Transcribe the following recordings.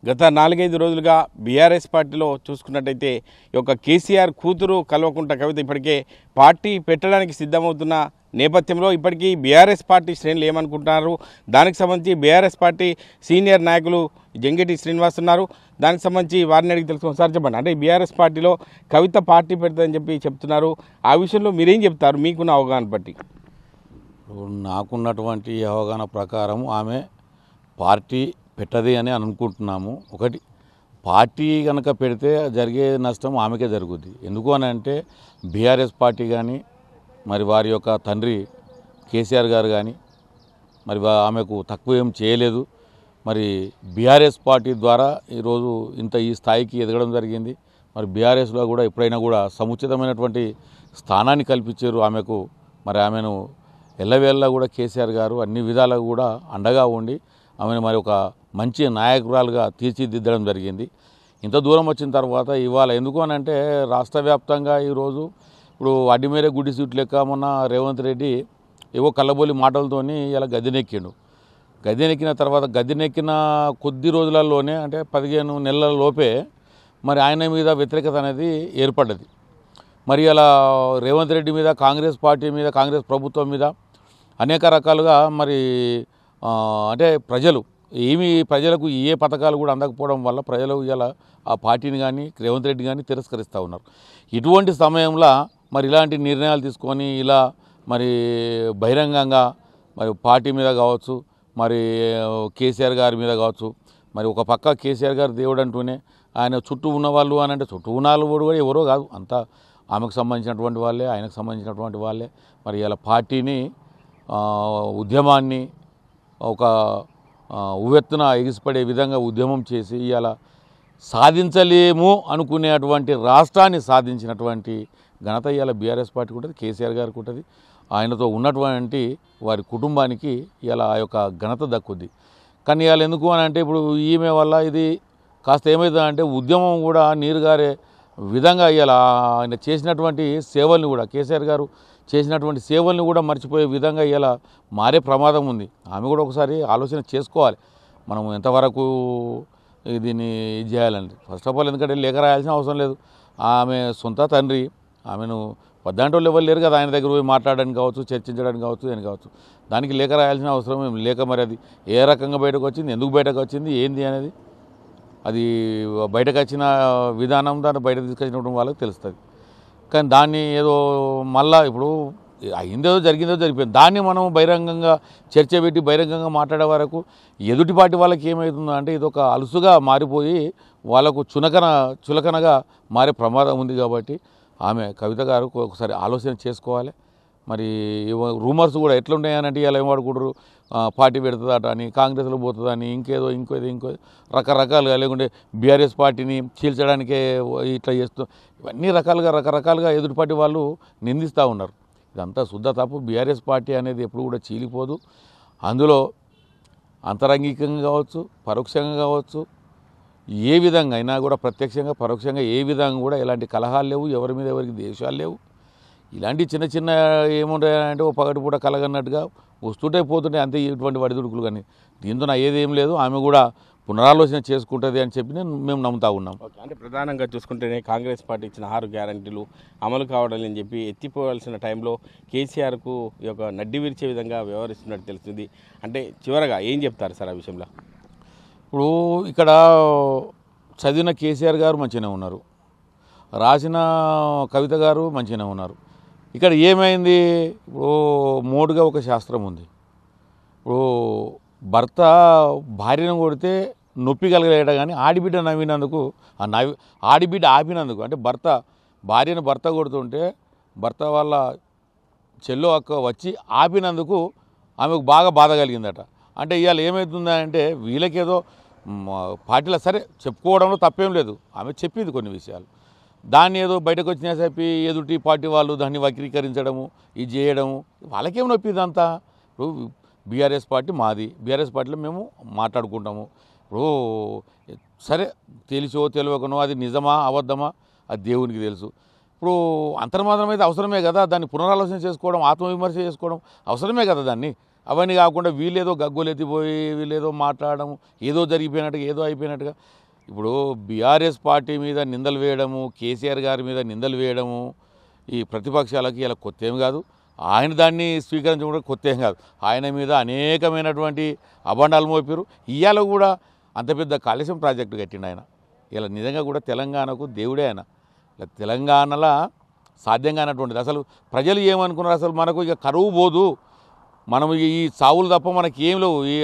గత 4-5 రోజులుగా బీఆర్ఎస్ పార్టీలో చూసుకున్నట్టయితే ఈ యొక్క కేసీఆర్ కూతురు కల్వకుంట్ల కవిత ఇప్పటికే పార్టీ పెట్టడానికి సిద్ధమవుతున్న నేపథ్యంలో ఇప్పటికీ బీఆర్ఎస్ పార్టీ శ్రేణులు ఏమనుకుంటున్నారు, దానికి సంబంధించి బీఆర్ఎస్ పార్టీ సీనియర్ నాయకులు జంగిటి శ్రీనివాస్ ఉన్నారు. దానికి సంబంధించి వారిని అడిగి తెలుసుకుని సార్ చెప్పండి, అంటే బీఆర్ఎస్ పార్టీలో కవిత పార్టీ పెడతాదని చెప్పి చెప్తున్నారు. ఆ విషయంలో మీరేం చెప్తారు మీకున్న అవగాహన బట్టి? నాకున్నటువంటి అవగాహన ప్రకారం ఆమె పార్టీ పెట్టది అని అనుకుంటున్నాము. ఒకటి, పార్టీ కనుక పెడితే జరిగే నష్టం ఆమెకే జరుగుద్ది. ఎందుకు అని అంటే బీఆర్ఎస్ పార్టీ కానీ మరి వారి యొక్క తండ్రి కేసీఆర్ గారు కానీ మరి ఆమెకు తక్కువ ఏం చేయలేదు. మరి బీఆర్ఎస్ పార్టీ ద్వారా ఈరోజు ఈ స్థాయికి ఎదగడం జరిగింది. మరి బీఆర్ఎస్లో కూడా ఎప్పుడైనా కూడా సముచితమైనటువంటి స్థానాన్ని కల్పించారు ఆమెకు. మరి ఆమెను ఎల్లవేళ్ళ కూడా కేసీఆర్ గారు అన్ని విధాలుగా కూడా అండగా ఉండి ఆమెను మరి ఒక మంచి నాయకురాలుగా తీర్చిదిద్దడం జరిగింది. ఇంత దూరం వచ్చిన తర్వాత ఇవాళ ఎందుకు అని అంటే రాష్ట్ర వ్యాప్తంగా ఈరోజు ఇప్పుడు అడ్డిమేరే గుడ్డి సీట్లు లెక్క మొన్న రేవంత్ రెడ్డి ఏవో కళ్ళబోలి మాటలతోని ఇలా గద్దెనెక్కిండు. గద్దెనెక్కిన తర్వాత గద్దెనెక్కిన కొద్ది రోజులలోనే అంటే 15 నెలల లోపే మరి ఆయన మీద వ్యతిరేకత అనేది ఏర్పడ్డది. మరి అలా రేవంత్ రెడ్డి మీద, కాంగ్రెస్ పార్టీ మీద, కాంగ్రెస్ ప్రభుత్వం మీద అనేక రకాలుగా మరి అంటే ప్రజలకు ఏ పథకాలు కూడా అందకపోవడం వల్ల ప్రజలు ఇలా ఆ పార్టీని కానీ రేవంత్ రెడ్డి కానీ తిరస్కరిస్తూ ఉన్నారు. ఇటువంటి సమయంలో మరి ఇలాంటి నిర్ణయాలు తీసుకొని ఇలా మరి బహిరంగంగా మరి పార్టీ మీద కావచ్చు, మరి కేసీఆర్ గారి మీద కావచ్చు, మరి ఒక పక్క కేసీఆర్ గారు దేవుడు అంటూనే ఆయన చుట్టూ ఉన్నవాళ్ళు అని అంటే చుట్టూ ఉన్న వాళ్ళు కూడా ఎవరో కాదు, అంతా ఆమెకు సంబంధించినటువంటి వాళ్ళే, ఆయనకు సంబంధించినటువంటి వాళ్ళే. మరి ఇలా పార్టీని ఉద్యమాన్ని ఒక ఉవ్వెత్తున ఎగిసిపడే విధంగా ఉద్యమం చేసి ఇలా సాధించలేము అనుకునేటువంటి రాష్ట్రాన్ని సాధించినటువంటి ఘనత ఇవాళ బీఆర్ఎస్ పార్టీకి ఉంటుంది, కేసీఆర్ గారికి ఉంటుంది. ఆయనతో ఉన్నటువంటి వారి కుటుంబానికి ఇలా ఆ యొక్క ఘనత దక్కుద్ది. కానీ ఇవాళ ఎందుకు అని అంటే ఇప్పుడు ఈమె వల్ల ఇది కాస్త ఏమవుతుందంటే ఉద్యమం కూడా నీరుగారే విధంగా ఇలా ఆయన చేసినటువంటి సేవల్ని కూడా కేసీఆర్ గారు చేసినటువంటి సేవల్ని కూడా మర్చిపోయే విధంగా ఇలా మారే ప్రమాదం ఉంది. ఆమె కూడా ఒకసారి ఆలోచన చేసుకోవాలి, మనం ఎంతవరకు దీన్ని ఇది చేయాలండి. ఫస్ట్ ఆఫ్ ఆల్ ఎందుకంటే లేఖ రాయాల్సిన అవసరం లేదు. ఆమె సొంత తండ్రి, ఆమెను వద్దంటే వాళ్ళు ఎవరు లేరు కదా ఆయన దగ్గర పోయి మాట్లాడడానికి కావచ్చు, చర్చించడానికి కావచ్చు, అని కావచ్చు. దానికి లేఖ రాయాల్సిన అవసరం ఏం లేక మరి అది ఏ రకంగా బయటకు వచ్చింది, ఎందుకు బయటకు వచ్చింది, ఏంది అనేది అది బయటకు వచ్చిన విధానం దాన్ని బయట తీసుకొచ్చినప్పుడు వాళ్ళకి తెలుస్తుంది. కానీ దాన్ని ఏదో మళ్ళా ఇప్పుడు అయిందేదో జరిగిందో జరిగిపోయింది, దాన్ని మనం బహిరంగంగా చర్చ పెట్టి బహిరంగంగా మాట్లాడే వరకు ఎదుటి పార్టీ వాళ్ళకి ఏమవుతుందో అంటే ఇది ఒక అలుసుగా మారిపోయి వాళ్ళకు చులకనగా మారే ప్రమాదం ఉంది. కాబట్టి ఆమె కవిత గారు ఒకసారి ఆలోచన చేసుకోవాలి. మరి రూమర్స్ కూడా ఎట్లుంటాయనంటే ఇలా ఏం వాడుకుంటారు, పార్టీ పెడుతుందట అని, కాంగ్రెస్లో పోతుందని, ఇంకో రకరకాలుగా, లేకుంటే బీఆర్ఎస్ పార్టీని చీల్చడానికే ఇట్లా చేస్తూ ఇవన్నీ రకరకాలుగా ఎదుటి పార్టీ వాళ్ళు నిందిస్తూ ఉన్నారు. ఇదంతా శుద్ధ తప్పు. బీఆర్ఎస్ పార్టీ అనేది ఎప్పుడు కూడా చీలిపోదు. అందులో అంతరంగికంగా కావచ్చు, పరోక్షంగా కావచ్చు, ఏ విధంగా అయినా కూడా ప్రత్యక్షంగా పరోక్షంగా ఏ విధంగా కూడా ఎలాంటి కలహాలు లేవు, ఎవరి మీద ఎవరికి ద్వేషాలు లేవు. ఇలాంటి చిన్న ఏముంటాయంటే ఓ పగటిపూట కలగన్నట్టుగా వస్తుంటే పోతుంటే అంతే ఇటువంటి వడిదుడుకులు. కానీ దీంతో నా ఏదేం లేదు, ఆమె కూడా పునరాలోచన చేసుకుంటుంది అని చెప్పి మేము నమ్ముతా ఉన్నాం. అంటే ప్రధానంగా చూసుకుంటేనే కాంగ్రెస్ పార్టీ ఇచ్చిన 6 గ్యారంటీలు అమలు కావడాలని చెప్పి ఎత్తిపోవాల్సిన టైంలో కేసీఆర్కు ఈ యొక్క నడ్డి విరిచే విధంగా వ్యవహరిస్తున్నట్టు తెలుస్తుంది. అంటే చివరగా ఏం చెప్తారు సార్ ఆ విషయంలో? ఇప్పుడు ఇక్కడ చదివిన కేసీఆర్ గారు మంచిగానే ఉన్నారు, రాసిన కవిత గారు మంచిగానే ఉన్నారు. ఇక్కడ ఏమైంది, ఇప్పుడు మోడుగా ఒక శాస్త్రం ఉంది. ఇప్పుడు భర్త భార్యను కొడితే నొప్పి కలిగలేట, కానీ ఆడిబిడ్డ నవ్వినందుకు ఆడిబిడ్డ ఆపినందుకు అంటే భార్యను భర్త కొడుతుంటే భర్త వాళ్ళ చెల్లో అక్క వచ్చి ఆపినందుకు ఆమెకు బాగా బాధ కలిగిందట. అంటే ఇవాళ ఏమవుతుందంటే వీళ్ళకేదో పార్టీలో సరే చెప్పుకోవడంలో తప్పేం లేదు, ఆమె చెప్పింది కొన్ని విషయాలు, దాన్ని ఏదో బయటకు వచ్చినా చెప్పి ఎదుటి పార్టీ వాళ్ళు దాన్ని వక్రీకరించడము, ఇది చేయడము, వాళ్ళకేం నొప్పిది అంతా. ఇప్పుడు బీఆర్ఎస్ పార్టీ మాది, బీఆర్ఎస్ పార్టీలో మేము మాట్లాడుకుంటాము. ఇప్పుడు సరే తెలిసో తెలియకనో అది నిజమా అబద్ధమా అది దేవునికి తెలుసు. ఇప్పుడు అంతర్మాత్రం అయితే అవసరమే కదా, దాన్ని పునరాలోచన చేసుకోవడం, ఆత్మవిమర్శ చేసుకోవడం అవసరమే కదా. దాన్ని అవన్నీ కాకుండా వీళ్ళేదో గగ్గోలెత్తిపోయి వీళ్ళేదో మాట్లాడడం ఏదో జరిగిపోయినట్టుగా ఏదో అయిపోయినట్టుగా ఇప్పుడు బీఆర్ఎస్ పార్టీ మీద నిందలు వేయడము, కేసీఆర్ గారి మీద నిందలు వేయడము ఈ ప్రతిపక్షాలకి ఇలా కొత్త ఏం కాదు. ఆయన దాన్ని స్వీకరించడం కూడా కొత్త ఏం కాదు. ఆయన మీద అనేకమైనటువంటి అభండాలు మోపారు. ఇవాళ కూడా అంత పెద్ద కాళేశ్వరం ప్రాజెక్టు కట్టిండు ఆయన. ఇలా నిజంగా కూడా తెలంగాణకు దేవుడే ఆయన. ఇలా తెలంగాణలో సాధ్యం కానటువంటిది. అసలు ప్రజలు ఏమనుకున్నారు, అసలు మనకు ఇక కరువు పోదు, మనం ఈ సావులు తప్ప మనకి ఏం లేవు, ఈ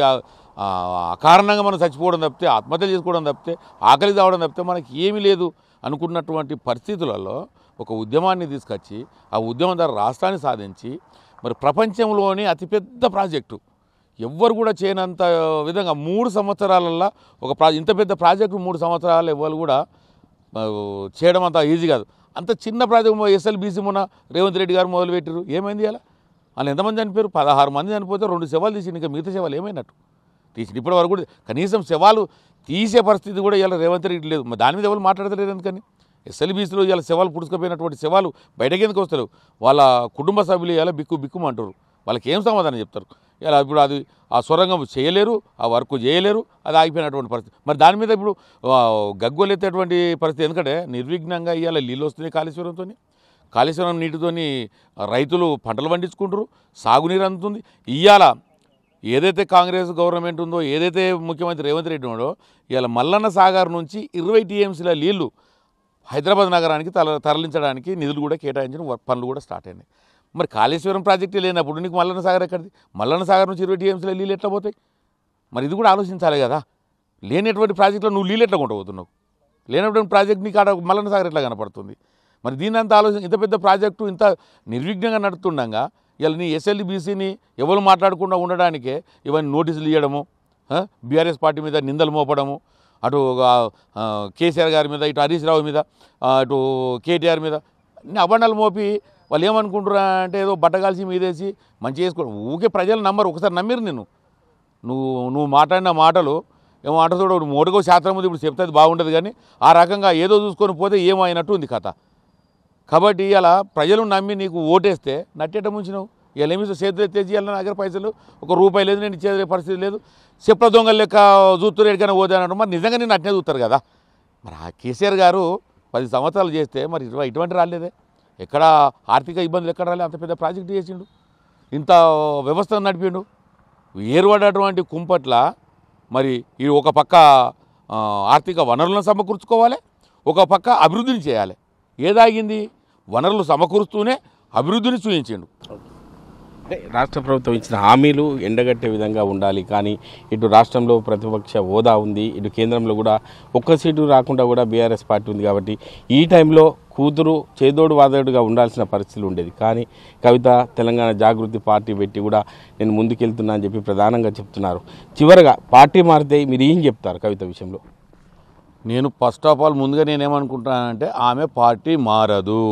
అకారణంగా మనం చచ్చిపోవడం తప్పితే, ఆత్మహత్యలు చేసుకోవడం తప్పితే, ఆకలి తావడం తప్పితే మనకి ఏమీ లేదు అనుకున్నటువంటి పరిస్థితులలో ఒక ఉద్యమాన్ని తీసుకొచ్చి ఆ ఉద్యమం ద్వారా రాష్ట్రాన్ని సాధించి మరి ప్రపంచంలోని అతిపెద్ద ప్రాజెక్టు ఎవ్వరు కూడా చేయనంత విధంగా 3 సంవత్సరాలల్లో ఇంత పెద్ద ప్రాజెక్టు 3 సంవత్సరాలు ఎవ్వరు కూడా చేయడం అంత ఈజీ కాదు. అంత చిన్న ప్రాజెక్టు ఎస్ఎల్బీసీ మొన్న రేవంత్ రెడ్డి గారు మొదలుపెట్టారు. ఏమైంది అలా? వాళ్ళు ఎంతమంది చనిపోయారు? 16 మంది చనిపోతే 2 శవాలు తీసి, ఇంకా మిగతా శవాలు ఏమైనట్టు తీసి ఇప్పటి వరకు కూడా కనీసం శవాలు తీసే పరిస్థితి కూడా ఇలా రేవంత్ రెడ్డి లేదు. దాని మీద ఎవరు మాట్లాడతలేరు ఎందుకని? ఎస్ఎల్బీసీలో ఇలా శవాలు పుడుచుకుపోయినటువంటి శవాలు బయటకి ఎందుకు వస్తారు? వాళ్ళ కుటుంబ సభ్యులు ఇలా బిక్కుమంటారు. వాళ్ళకి ఏం సమాధానం చెప్తారు? ఇలా ఇప్పుడు అది ఆ సొరంగం చేయలేరు, ఆ వర్క్ చేయలేరు, అది ఆగిపోయినటువంటి పరిస్థితి. మరి దాని మీద ఇప్పుడు గగ్గోలెత్తేటువంటి పరిస్థితి. ఎందుకంటే నిర్విఘ్నంగా ఇవాళ నీళ్ళు వస్తున్నాయి కాళేశ్వరం నీటితోని రైతులు పంటలు పండించుకుంటారు, సాగునీరు అందుతుంది. ఇవాళ ఏదైతే కాంగ్రెస్ గవర్నమెంట్ ఉందో, ఏదైతే ముఖ్యమంత్రి రేవంత్ రెడ్డి ఉన్నాడో, ఇవాళ మల్లన్న సాగర్ నుంచి 20 టీఎంసీల నీళ్లు హైదరాబాద్ నగరానికి తరలించడానికి నిధులు కూడా కేటాయించిన పనులు కూడా స్టార్ట్ అయినాయి. మరి కాళేశ్వరం ప్రాజెక్టు లేనప్పుడు నీకు మల్లన్న సాగర్ ఎక్కడిది? మల్లన్న సాగర్ నుంచి 20 టీఎంసీల నీళ్ళు ఎట్లా పోతాయి? మరి ఇది కూడా ఆలోచించాలి కదా. లేనటువంటి ప్రాజెక్టులో నువ్వు నీళ్ళు ఎట్లా కొంటపోతున్నావు? లేనటువంటి ప్రాజెక్ట్ నీకు ఆడ మల్లన్న సాగర్ ఎట్లా కనపడుతుంది? మరి దీని అంతా ఆలోచన. ఇంత పెద్ద ప్రాజెక్టు ఇంత నిర్విఘ్నంగా నడుతుండగా ఇలా నీ ఎస్ఎల్బీసీని ఎవరు మాట్లాడకుండా ఉండడానికే ఇవన్నీ నోటీసులు ఇవ్వడము, బీఆర్ఎస్ పార్టీ మీద నిందలు మోపడము, అటు కేసీఆర్ గారి మీద, ఇటు హరీష్ రావు మీద, అటు కేటీఆర్ మీద అన్ని అబండాలు మోపి వాళ్ళు ఏమనుకుంటారా అంటే ఏదో బట్టగాల్సి మీదేసి మంచి చేసుకోవడం. ఊకే ప్రజలు నమ్మరు. ఒకసారి నమ్మిరు నువ్వు మాట్లాడిన మాటలు ఏమో అంటతోడు మోటుకో శాస్త్రం ఉంది, ఇప్పుడు చెప్తే అది బాగుంటుంది, కానీ ఆ రకంగా ఏదో చూసుకొని పోతే ఏమో అయినట్టు ఉంది కథ. కాబట్టి ఇలా ప్రజలు నమ్మి నీకు ఓటేస్తే నట్టేట ముంచినావు. ఇలా ఏమి చేతులు ఎత్తేసి నా దగ్గర పైసలు ₹1 లేదు, నేను ఇచ్చే పరిస్థితి లేదు, చెప్పుల దొంగలు లెక్క చూస్తున్నారు, ఎక్కడికైనా పోతే అన్నట్టు. మరి నిజంగా నేను అట్నే చూస్తారు కదా. మరి ఆ కేసీఆర్ గారు 10 సంవత్సరాలు చేస్తే మరి ఇటువంటి రాలేదే. ఎక్కడ ఆర్థిక ఇబ్బందులు ఎక్కడ రాలే? అంత పెద్ద ప్రాజెక్టు చేసిండు, ఇంత వ్యవస్థను నడిపిండు. ఏర్పడేటువంటి కుంపట్ల మరి ఈ ఒక పక్క ఆర్థిక వనరులను సమకూర్చుకోవాలి, ఒక పక్క అభివృద్ధిని చేయాలి. ఏదాగింది? వనరులు సమకూరుస్తూనే అభివృద్ధిని చూపించిండు. అంటే రాష్ట్ర ప్రభుత్వం ఇచ్చిన హామీలు ఎండగట్టే విధంగా ఉండాలి, కానీ ఇటు రాష్ట్రంలో ప్రతిపక్ష హోదా ఉంది, ఇటు కేంద్రంలో కూడా ఒక్క సీటు రాకుండా కూడా బీఆర్ఎస్ పార్టీ ఉంది. కాబట్టి ఈ టైంలో కూతురు చేదోడు వాదోడుగా ఉండాల్సిన పరిస్థితులు ఉండేది. కానీ కవిత తెలంగాణ జాగృతి పార్టీ పెట్టి కూడా నేను ముందుకెళ్తున్నా అని చెప్పి ప్రధానంగా చెప్తున్నారు. చివరగా పార్టీ మారితే మీరు ఏం చెప్తారు కవిత విషయంలో? నేను ఫస్ట్ ఆఫ్ ఆల్ ముందుగా నేనేమనుకుంటానంటే ఆమె పార్టీ మారదు.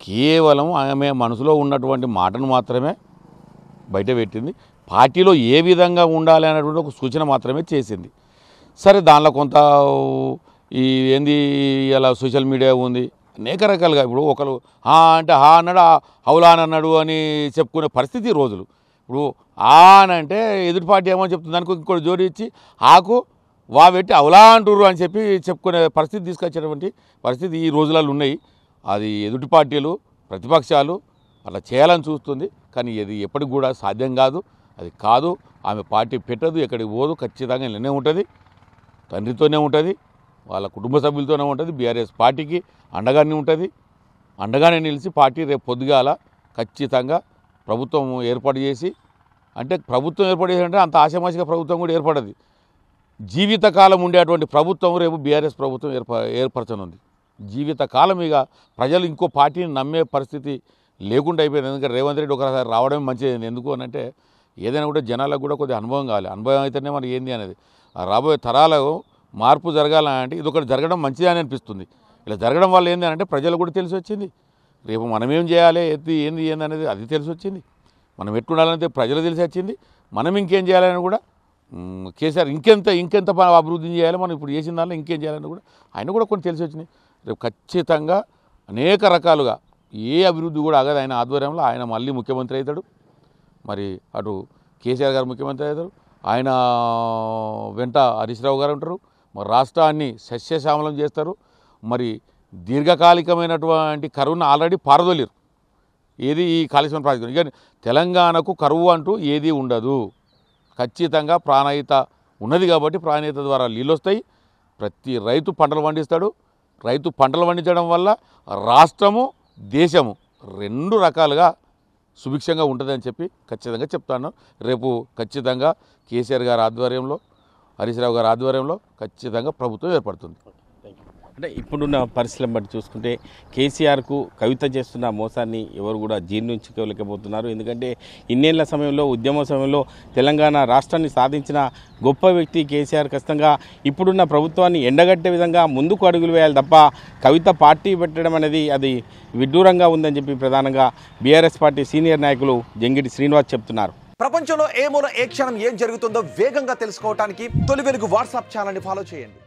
కేవలం ఆమె మనసులో ఉన్నటువంటి మాటను మాత్రమే బయట పెట్టింది. పార్టీలో ఏ విధంగా ఉండాలి అనేటువంటి ఒక సూచన మాత్రమే చేసింది. సరే, దానిలో కొంత ఈ ఏంది ఇలా సోషల్ మీడియా ఉంది, అనేక రకాలుగా. ఇప్పుడు ఒకరు అంటే అన్నాడు, హౌలా అన్నాడు అని చెప్పుకునే పరిస్థితి రోజులు. ఇప్పుడు అని అంటే ఎదుటి పార్టీ ఏమో చెప్తుంది, దానికి ఇంకోటి జోడి ఇచ్చి ఆకు వా పెట్టి అవులా అంటుర్రు అని చెప్పి చెప్పుకునే పరిస్థితి తీసుకొచ్చేటువంటి పరిస్థితి ఈ రోజులలో ఉన్నాయి. అది ఎదుటి పార్టీలు, ప్రతిపక్షాలు అలా చేయాలని చూస్తుంది, కానీ ఇది ఎప్పటికి కూడా సాధ్యం కాదు. అది కాదు. ఆమె పార్టీ పెట్టదు, ఎక్కడికి పోదు, ఖచ్చితంగా ఇలానే ఉంటుంది, తండ్రితోనే ఉంటుంది, వాళ్ళ కుటుంబ సభ్యులతోనే ఉంటుంది, బీఆర్ఎస్ పార్టీకి అండగానే ఉంటుంది. అండగానే నిలిచి పార్టీ రేపు పొద్దుగాల ఖచ్చితంగా ప్రభుత్వం ఏర్పాటు చేసి, అంటే ప్రభుత్వం ఏర్పాటు చేసి అంటే అంత ఆశామాషిగా ప్రభుత్వం కూడా ఏర్పడదు. జీవితకాలం ఉండేటువంటి ప్రభుత్వం రేపు బీఆర్ఎస్ ప్రభుత్వం ఏర్పరచనుంది. జీవితకాలం ఇక ప్రజలు ఇంకో పార్టీని నమ్మే పరిస్థితి లేకుండా అయిపోయింది. ఎందుకంటే రేవంత్ రెడ్డి ఒకసారి రావడమే మంచిది. ఎందుకు అని అంటే ఏదైనా కూడా జనాలకు కూడా కొద్దిగా అనుభవం కావాలి. అనుభవం అయితేనే మరి ఏంది అనేది రాబోయే తరాలకు మార్పు జరగాలంటే ఇది ఒకటి జరగడం మంచిది అని అనిపిస్తుంది. ఇలా జరగడం వల్ల ఏంది అంటే ప్రజలకు కూడా తెలిసి వచ్చింది, రేపు మనమేం చేయాలి, ఏంది అనేది అది తెలిసి వచ్చింది. మనం ఎట్లుండాలంటే ప్రజలు తెలిసి వచ్చింది. మనం ఇంకేం చేయాలని కూడా కేసీఆర్ ఇంకెంత అభివృద్ధి చేయాలి, మనం ఇప్పుడు చేసిన దానిలో ఇంకేం చేయాలని కూడా ఆయన కూడా కొన్ని తెలిసి వచ్చినాయి. రేపు ఖచ్చితంగా అనేక రకాలుగా ఏ అభివృద్ధి కూడా ఆగదు. ఆయన ఆధ్వర్యంలో ఆయన మళ్ళీ ముఖ్యమంత్రి అవుతాడు. మరి అటు కేసీఆర్ గారు ముఖ్యమంత్రి అవుతారు, ఆయన వెంట హరీష్ రావు గారు ఉంటారు, మరి రాష్ట్రాన్ని సస్యశ్యామలం చేస్తారు. మరి దీర్ఘకాలికమైనటువంటి కరువును ఆల్రెడీ పారదోలేరు. ఏది ఈ కాళేశ్వరం ప్రాజెక్టు. ఇక తెలంగాణకు కరువు అంటూ ఏది ఉండదు. ఖచ్చితంగా ప్రాణహిత ఉన్నది కాబట్టి ప్రాణహిత ద్వారా నీళ్ళు వస్తాయి. ప్రతి రైతు పంటలు పండిస్తాడు. రైతు పంటలు పండించడం వల్ల రాష్ట్రము దేశము రెండు రకాలుగా సుభిక్షంగా ఉంటుందని చెప్పి ఖచ్చితంగా చెప్తాను. రేపు ఖచ్చితంగా కేసీఆర్ గారి ఆధ్వర్యంలో, హరీష్ రావు గారి ఆధ్వర్యంలో ఖచ్చితంగా ప్రభుత్వం ఏర్పడుతుంది. అంటే ఇప్పుడున్న పరిస్థితులను బట్టి చూసుకుంటే కేసీఆర్కు కవిత చేస్తున్న మోసాన్ని ఎవరు కూడా జీర్ణించుకోలేకపోతున్నారు. ఎందుకంటే ఇన్నేళ్ల సమయంలో, ఉద్యమ సమయంలో తెలంగాణ రాష్ట్రాన్ని సాధించిన గొప్ప వ్యక్తి కేసీఆర్. ఖచ్చితంగా ఇప్పుడున్న ప్రభుత్వాన్ని ఎండగట్టే విధంగా ముందుకు అడుగులు వేయాలి తప్ప కవిత పార్టీ పెట్టడం అనేది అది విడ్డూరంగా ఉందని చెప్పి ప్రధానంగా బీఆర్ఎస్ పార్టీ సీనియర్ నాయకులు జంగిటి శ్రీనివాస్ చెప్తున్నారు. ప్రపంచంలో ఏ మూల ఏ క్షణం ఏం జరుగుతుందో వేగంగా తెలుసుకోవడానికి తొలి వెలుగు వాట్సాప్ ఛానల్ని ఫాలో చేయండి.